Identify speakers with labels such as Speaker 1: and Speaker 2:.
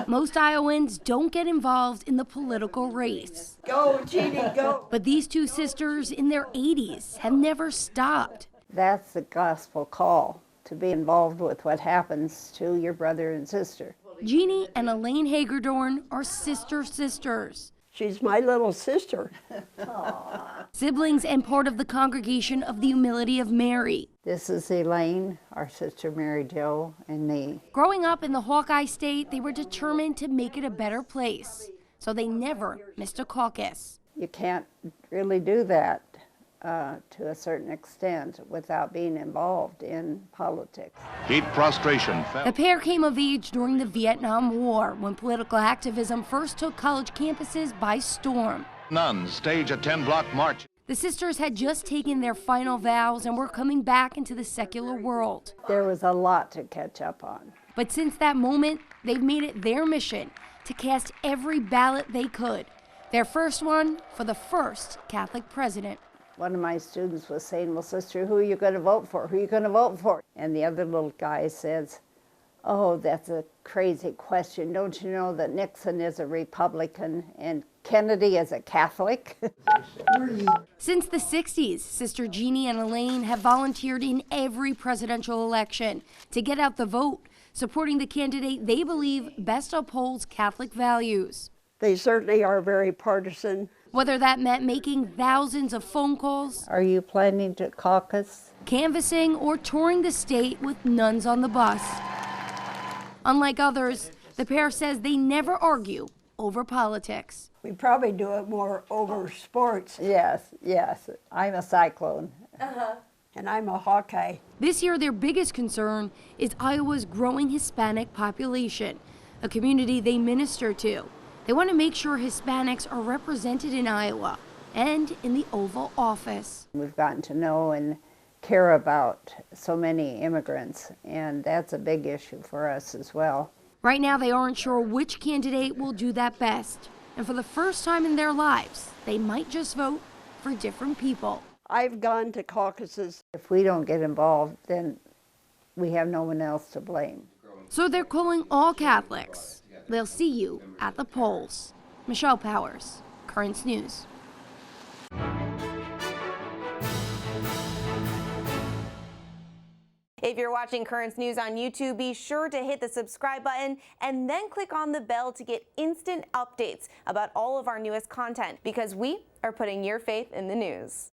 Speaker 1: Most Iowans don't get involved in the political race.
Speaker 2: Go, Jeanie, go.
Speaker 1: But these two sisters in their 80s have never stopped.
Speaker 3: That's the gospel call, to be involved with what happens to your brother and sister.
Speaker 1: Jeanie and Elaine Haygerdorn are sisters.
Speaker 2: She's my little sister.
Speaker 1: Siblings and part of the Congregation of the Humility of Mary.
Speaker 3: This is Elaine, our sister Mary Jo, and me.
Speaker 1: Growing up in the Hawkeye State, they were determined to make it a better place, so they never missed a caucus.
Speaker 3: You can't really do that to a certain extent without being involved in politics.
Speaker 4: Heat prostration.
Speaker 1: The pair came of age during the Vietnam War, when political activism first took college campuses by storm.
Speaker 4: Nuns stage a 10-block march.
Speaker 1: The sisters had just taken their final vows and were coming back into the secular world.
Speaker 3: There was a lot to catch up on.
Speaker 1: But since that moment, they've made it their mission to cast every ballot they could. Their first one for the first Catholic president.
Speaker 3: One of my students was saying, well, sister, who are you going to vote for? Who are you going to vote for? And the other little guy says, oh, that's a crazy question. Don't you know that Nixon is a Republican and Kennedy is a Catholic?
Speaker 1: Since the 60s, Sister Jeanie and Elaine have volunteered in every presidential election to get out the vote, supporting the candidate they believe best upholds Catholic values.
Speaker 2: They certainly are very partisan.
Speaker 1: Whether that meant making thousands of phone calls,
Speaker 3: Are you planning to caucus?
Speaker 1: canvassing, or touring the state with nuns on the bus. Unlike others, the pair says they never argue over politics.
Speaker 2: We probably do it more over sports.
Speaker 3: Yes, yes. I'm a Cyclone.
Speaker 2: And I'm a Hawkeye.
Speaker 1: This year, their biggest concern is Iowa's growing Hispanic population, a community they minister to. They want to make sure Hispanics are represented in Iowa and in the Oval Office.
Speaker 3: We've gotten to know and care about so many immigrants, and that's a big issue for us as well.
Speaker 1: Right now, they aren't sure which candidate will do that best. And for the first time in their lives, they might just vote for different people.
Speaker 2: I've gone to caucuses.
Speaker 3: If we don't get involved, then we have no one else to blame.
Speaker 1: So they're calling all Catholics. They'll see you at the polls. Michelle Powers, Currents News.
Speaker 5: If you're watching Currents News on YouTube, be sure to hit the subscribe button and then click on the bell to get instant updates about all of our newest content, because we are putting your faith in the news.